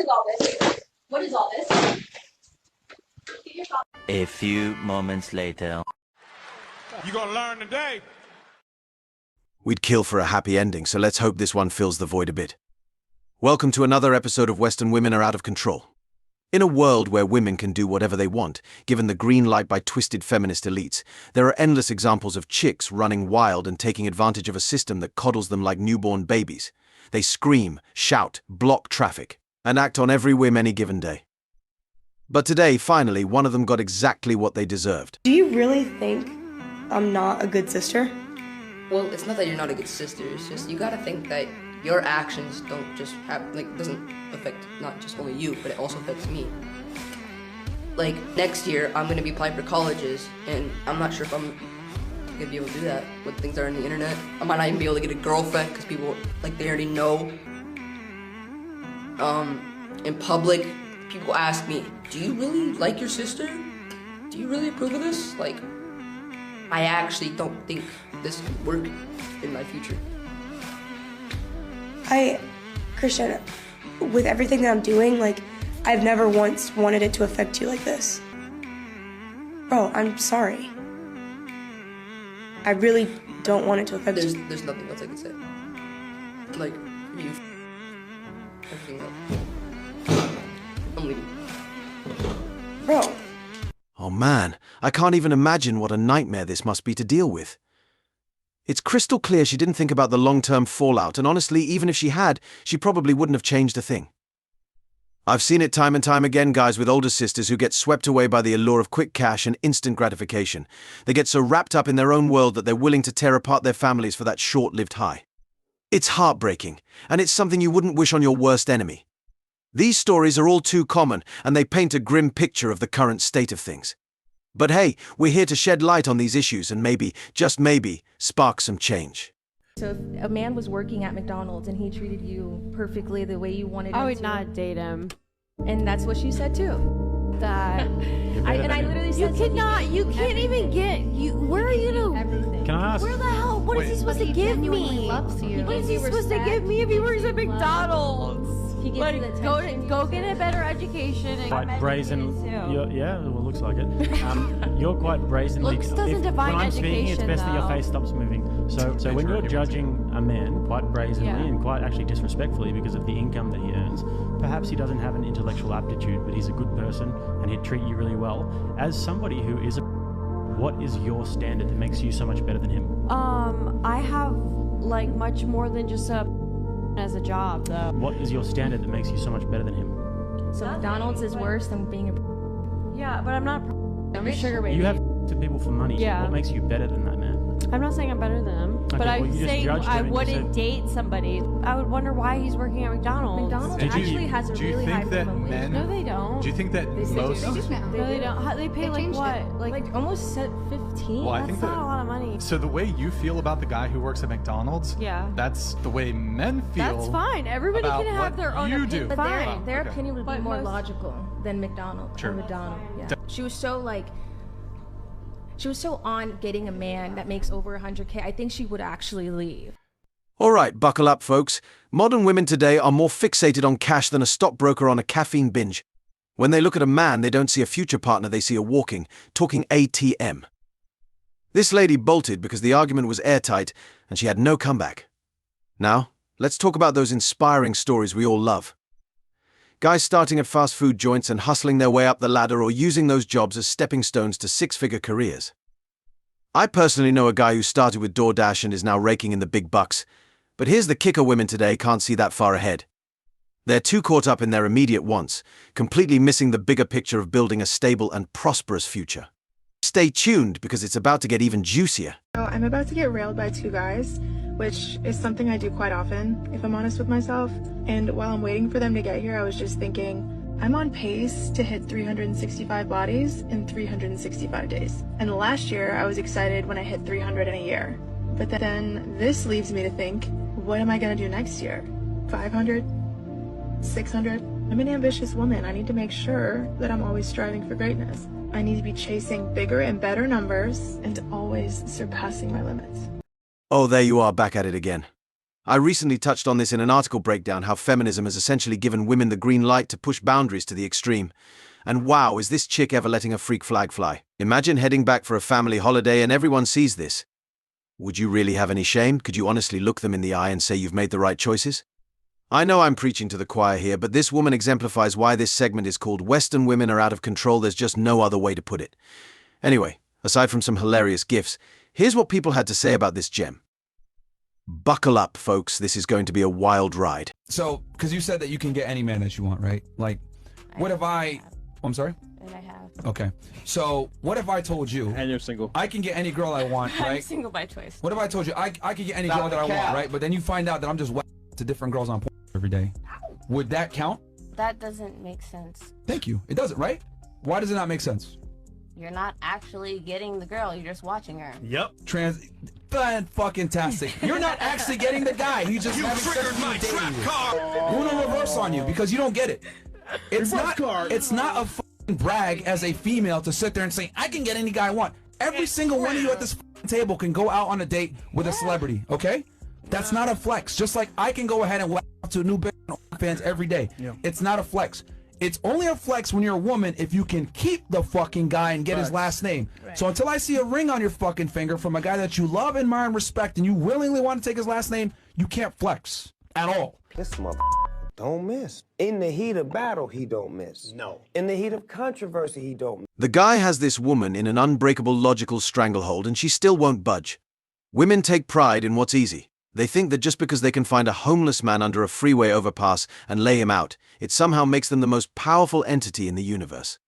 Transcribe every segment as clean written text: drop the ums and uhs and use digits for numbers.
is all this? What is all this? A few moments later. You gonna learn today? We'd kill for a happy ending, so let's hope this one fills the void a bit. Welcome to another episode of Western Women Are Out of Control. In a world where women can do whatever they want, given the green light by twisted feminist elites, there are endless examples of chicks running wild and taking advantage of a system that coddles them like newborn babies. They scream, shout, block traffic, and act on every whim any given day. But today, finally, one of them got exactly what they deserved. Do you really think I'm not a good sister? Well, it's not that you're not a good sister, it's just you gotta think that your actions don't just have, doesn't affect not just only you, but it also affects me. Like, next year, I'm gonna be applying for colleges, and I'm not sure if I'm gonna be able to do that with things that are on the internet. I might not even be able to get a girlfriend, because people, they already know. In public, people ask me, do you really like your sister? Do you really approve of this? I actually don't think this could work in my future. Christian, with everything that I'm doing, I've never once wanted it to affect you like this. Bro, I'm sorry. I really don't want it to affect you. There's nothing else I can say. You everything else. I'm leaving. Bro. Oh man, I can't even imagine what a nightmare this must be to deal with. It's crystal clear she didn't think about the long-term fallout, and honestly, even if she had, she probably wouldn't have changed a thing. I've seen it time and time again, guys, with older sisters who get swept away by the allure of quick cash and instant gratification. They get so wrapped up in their own world that they're willing to tear apart their families for that short-lived high. It's heartbreaking, and it's something you wouldn't wish on your worst enemy. These stories are all too common, and they paint a grim picture of the current state of things. But hey, we're here to shed light on these issues and maybe, just maybe, spark some change. So if a man was working at McDonald's and he treated you perfectly the way you wanted him to, I would not date him. And that's what she said too. That I literally said you can't even get where are you gonna everything. Can I ask? Where the hell? What is he supposed to give me? Loves you. What is he supposed to give me if he works at McDonald's? He gives you the attention. Go get a better education. And Quite brazen. Yeah, well, looks like it. You're quite brazenly. Looks doesn't define when I'm speaking, it's education, best that your though. face stops moving. So when you're judging a man quite brazenly and quite actually disrespectfully because of the income that he earns, perhaps he doesn't have an intellectual aptitude, but he's a good person and he'd treat you really well. As somebody who is what is your standard that makes you so much better than him? I have much more than just as a job, though. What is your standard that makes you so much better than him? So McDonald's is worse than being a... Yeah, but I'm not I'm a sugar baby. You have to people for money. Yeah. What makes you better than that man? I'm not saying I'm better than him, Okay, but well, I'm you just saying judged I him and wouldn't date somebody. I would wonder why he's working at McDonald's. McDonald's Did you- actually has a Do you really high think that minimum wage. men? No, they don't. Do you think that They most? do. No, they don't. They pay what? Almost set 15. Well, I That's think not that. a lot of money. So the way you feel about the guy who works at McDonald's, Yeah. that's the way men feel. That's fine. Everybody about can have what their own you opinion. do. But Fine. their Okay. opinion would be But more most- logical than McDonald's. Sure. Yeah. She was so she was so on getting a man that makes over 100K. I think she would actually leave. All right, buckle up, folks. Modern women today are more fixated on cash than a stockbroker on a caffeine binge. When they look at a man, they don't see a future partner, they see a talking ATM. This lady bolted because the argument was airtight and she had no comeback. Now, let's talk about those inspiring stories we all love. Guys starting at fast food joints and hustling their way up the ladder or using those jobs as stepping stones to six-figure careers. I personally know a guy who started with DoorDash and is now raking in the big bucks. But here's the kicker: women today can't see that far ahead. They're too caught up in their immediate wants, completely missing the bigger picture of building a stable and prosperous future. Stay tuned because it's about to get even juicier. So I'm about to get railed by two guys, which is something I do quite often, if I'm honest with myself. And while I'm waiting for them to get here, I was just thinking, I'm on pace to hit 365 bodies in 365 days. And last year, I was excited when I hit 300 in a year. But then this leaves me to think, what am I gonna do next year? 500? 600? I'm an ambitious woman. I need to make sure that I'm always striving for greatness. I need to be chasing bigger and better numbers and always surpassing my limits. Oh, there you are, back at it again. I recently touched on this in an article breakdown, how feminism has essentially given women the green light to push boundaries to the extreme. And wow, is this chick ever letting a freak flag fly? Imagine heading back for a family holiday and everyone sees this. Would you really have any shame? Could you honestly look them in the eye and say you've made the right choices? I know I'm preaching to the choir here, but this woman exemplifies why this segment is called Western Women Are Out of Control. There's just no other way to put it. Anyway, aside from some hilarious gifs, here's what people had to say about this gem. Buckle up, folks. This is going to be a wild ride. So, because you said that you can get any man that you want, right? Like, what if I... Oh, I'm sorry? And I have. Okay. So, what if I told you... And you're single. I can get any girl I want, right? I'm single by choice. What if I told you I can get any girl that I want, right? But then you find out that I'm just to different girls on porn every day. Would that count? That doesn't make sense. Thank you. It doesn't, right? Why does it not make sense? You're not actually getting the girl, you're just watching her. Yep. Fan-fucking-tastic. You're not actually getting the guy. He's just having sex with you dating you. We're gonna reverse on you because you don't get it. It's not a fucking brag as a female to sit there and say, I can get any guy I want. Every single one of you at this table can go out on a date with a celebrity, okay? That's not a flex. Just like I can go ahead and whack out to a new bitch on OnlyFans every day. Yeah. It's not a flex. It's only a flex when you're a woman if you can keep the fucking guy and get his last name. Right. So until I see a ring on your fucking finger from a guy that you love, admire, and respect, and you willingly want to take his last name, you can't flex at all. This mother don't miss. In the heat of battle, he don't miss. No. In the heat of controversy, he don't miss. The guy has this woman in an unbreakable logical stranglehold and she still won't budge. Women take pride in what's easy. They think that just because they can find a homeless man under a freeway overpass and lay him out, it somehow makes them the most powerful entity in the universe.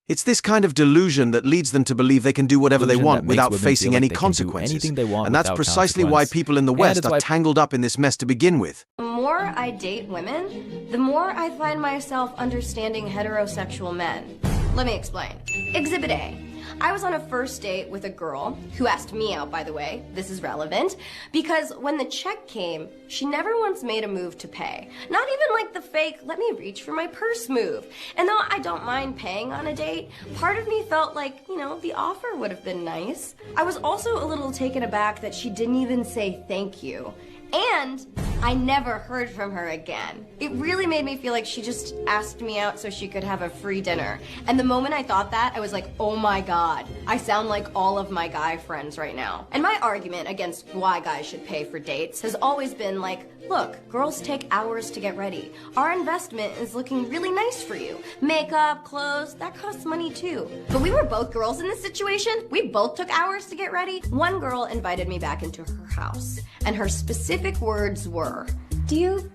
It's this kind of delusion that leads them to believe they can do whatever they want without facing any consequences. And that's precisely why people in the West are tangled up in this mess to begin with. The more I date women, the more I find myself understanding heterosexual men. Let me explain. Exhibit A. I was on a first date with a girl who asked me out, by the way. This is relevant because when the check came, she never once made a move to pay. Not even like the fake, let me reach for my purse move. And though I don't mind paying on a date, part of me felt like, you know, the offer would have been nice. I was also a little taken aback that she didn't even say thank you. And I never heard from her again. It really made me feel like she just asked me out so she could have a free dinner. And the moment I thought that, I was like, oh my God, I sound like all of my guy friends right now. And my argument against why guys should pay for dates has always been like, look, girls take hours to get ready. Our investment is looking really nice for you. Makeup, clothes, that costs money too. But we were both girls in this situation. We both took hours to get ready. One girl invited me back into her house, and her specific words were, do you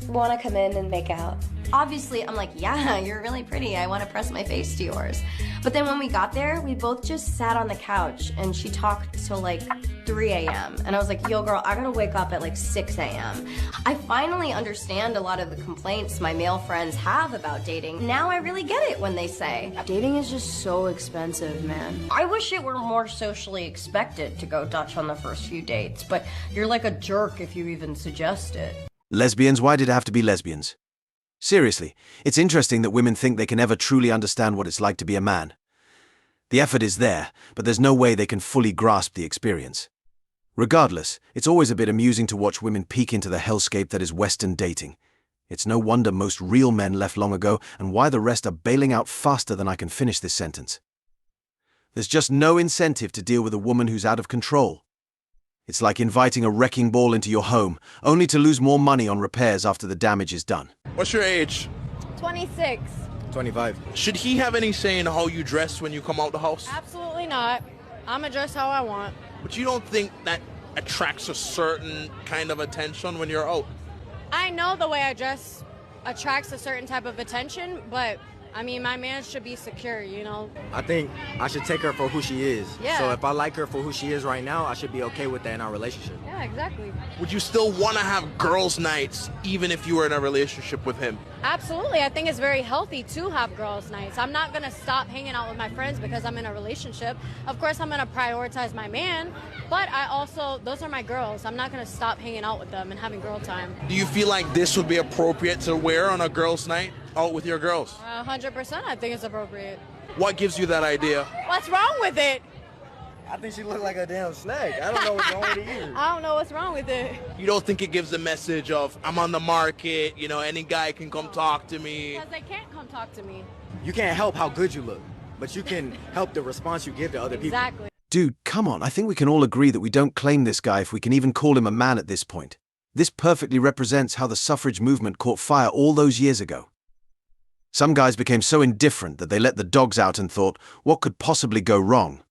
want to come in and make out? Obviously, I'm like, yeah, you're really pretty. I want to press my face to yours. But then when we got there, we both just sat on the couch and she talked till like 3 a.m. And I was like, yo girl, I gotta wake up at like 6 a.m. I finally understand a lot of the complaints my male friends have about dating. Now I really get it when they say, dating is just so expensive, man. I wish it were more socially expected to go Dutch on the first few dates, but you're like a jerk if you even suggest it. Lesbians? Why did it have to be lesbians? Seriously, it's interesting that women think they can ever truly understand what it's like to be a man. The effort is there, but there's no way they can fully grasp the experience. Regardless, it's always a bit amusing to watch women peek into the hellscape that is Western dating. It's no wonder most real men left long ago, and why the rest are bailing out faster than I can finish this sentence. There's just no incentive to deal with a woman who's out of control. It's like inviting a wrecking ball into your home, only to lose more money on repairs after the damage is done. What's your age? 26. 25. Should he have any say in how you dress when you come out the house? Absolutely not. I'm gonna dress how I want. But you don't think that attracts a certain kind of attention when you're out? I know the way I dress attracts a certain type of attention, but I mean, my man should be secure, you know? I think I should take her for who she is. Yeah. So if I like her for who she is right now, I should be okay with that in our relationship. Yeah, exactly. Would you still want to have girls' nights even if you were in a relationship with him? Absolutely. I think it's very healthy to have girls' nights. I'm not going to stop hanging out with my friends because I'm in a relationship. Of course, I'm going to prioritize my man, but I also, those are my girls. I'm not going to stop hanging out with them and having girl time. Do you feel like this would be appropriate to wear on a girls' night out with your girls? 100%. I think it's appropriate. What gives you that idea? What's wrong with it? I think she looked like a damn snake. I don't know what's wrong with it either. I don't know what's wrong with it. You don't think it gives a message of, I'm on the market, you know, any guy can come talk to me? Because they can't come talk to me. You can't help how good you look, but you can help the response you give to other people. Exactly. Dude, come on, I think we can all agree that we don't claim this guy if we can even call him a man at this point. This perfectly represents how the suffrage movement caught fire all those years ago. Some guys became so indifferent that they let the dogs out and thought, what could possibly go wrong?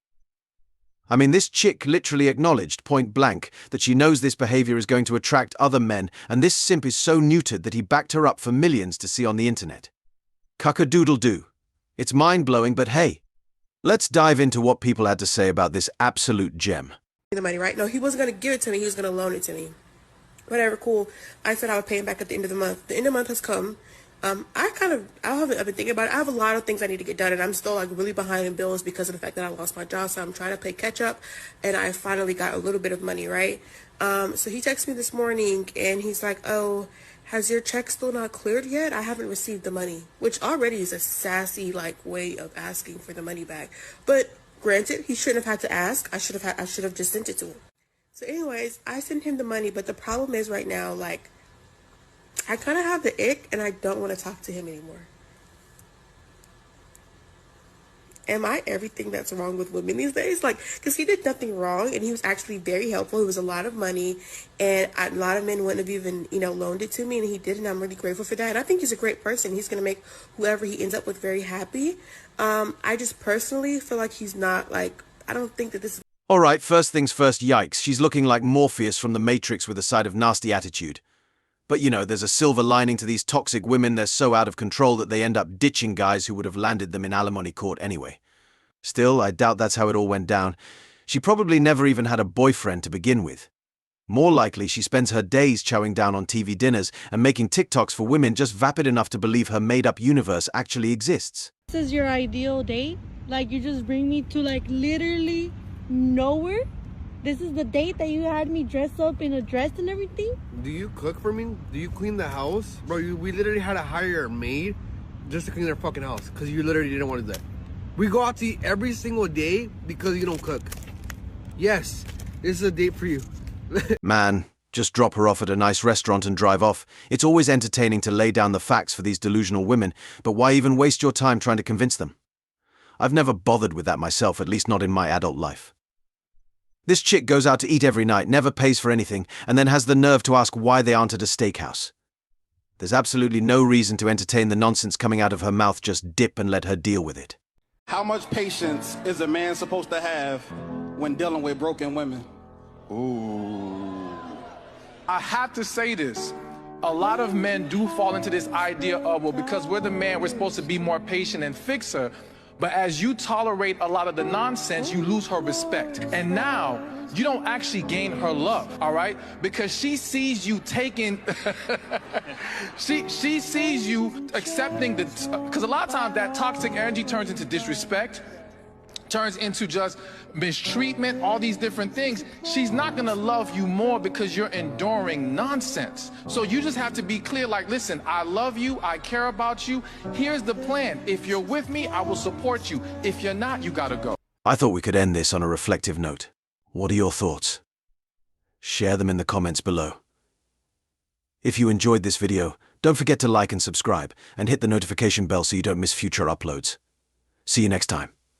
I mean, this chick literally acknowledged point blank that she knows this behavior is going to attract other men, and this simp is so neutered that he backed her up for millions to see on the internet. Cuck-a-doodle-doo. It's mind-blowing, but hey, let's dive into what people had to say about this absolute gem. The money, right? No, he wasn't going to give it to me. He was going to loan it to me. Whatever, cool. I said I would pay him back at the end of the month. The end of the month has come. I've been thinking about it. I have a lot of things I need to get done, and I'm still like really behind in bills because of the fact that I lost my job. So I'm trying to play catch up, and I finally got a little bit of money, right? So he texted me this morning, and he's like, "Oh, has your check still not cleared yet? I haven't received the money," which already is a sassy like way of asking for the money back. But granted, he shouldn't have had to ask. I should have just sent it to him. So, anyways, I sent him the money, but the problem is right now, like, I kind of have the ick, and I don't want to talk to him anymore. Am I everything that's wrong with women these days? Like, because he did nothing wrong, and he was actually very helpful. It was a lot of money, and a lot of men wouldn't have even, loaned it to me, and he did, and I'm really grateful for that. And I think he's a great person. He's going to make whoever he ends up with very happy. I just personally feel like he's not, like, I don't think that this is... All right, first things first, yikes. She's looking like Morpheus from The Matrix with a side of nasty attitude. But there's a silver lining to these toxic women. They're so out of control that they end up ditching guys who would have landed them in alimony court anyway. Still, I doubt that's how it all went down. She probably never even had a boyfriend to begin with. More likely, she spends her days chowing down on TV dinners and making TikToks for women just vapid enough to believe her made-up universe actually exists. This is your ideal date? Like, you just bring me to, like, literally nowhere? This is the date that you had me dressed up in a dress and everything? Do you cook for me? Do you clean the house? Bro, we literally had to hire a maid just to clean their fucking house because you literally didn't want to do that. We go out to eat every single day because you don't cook. Yes, this is a date for you. Man, just drop her off at a nice restaurant and drive off. It's always entertaining to lay down the facts for these delusional women, but why even waste your time trying to convince them? I've never bothered with that myself, at least not in my adult life. This chick goes out to eat every night, never pays for anything, and then has the nerve to ask why they aren't at a steakhouse. There's absolutely no reason to entertain the nonsense coming out of her mouth. Just dip and let her deal with it. How much patience is a man supposed to have when dealing with broken women? Ooh. I have to say this. A lot of men do fall into this idea of, well, because we're the man, we're supposed to be more patient and fix her. But as you tolerate a lot of the nonsense, you lose her respect. And now, you don't actually gain her love, all right? Because she sees you taking, she sees you accepting because a lot of times that toxic energy turns into disrespect, turns into just mistreatment, all these different things. She's not gonna love you more because you're enduring nonsense. So you just have to be clear, like, listen, I love you, I care about you. Here's the plan. If you're with me, I will support you. If you're not, you gotta go. I thought we could end this on a reflective note. What are your thoughts? Share them in the comments below. If you enjoyed this video, don't forget to like and subscribe, and hit the notification bell so you don't miss future uploads. See you next time.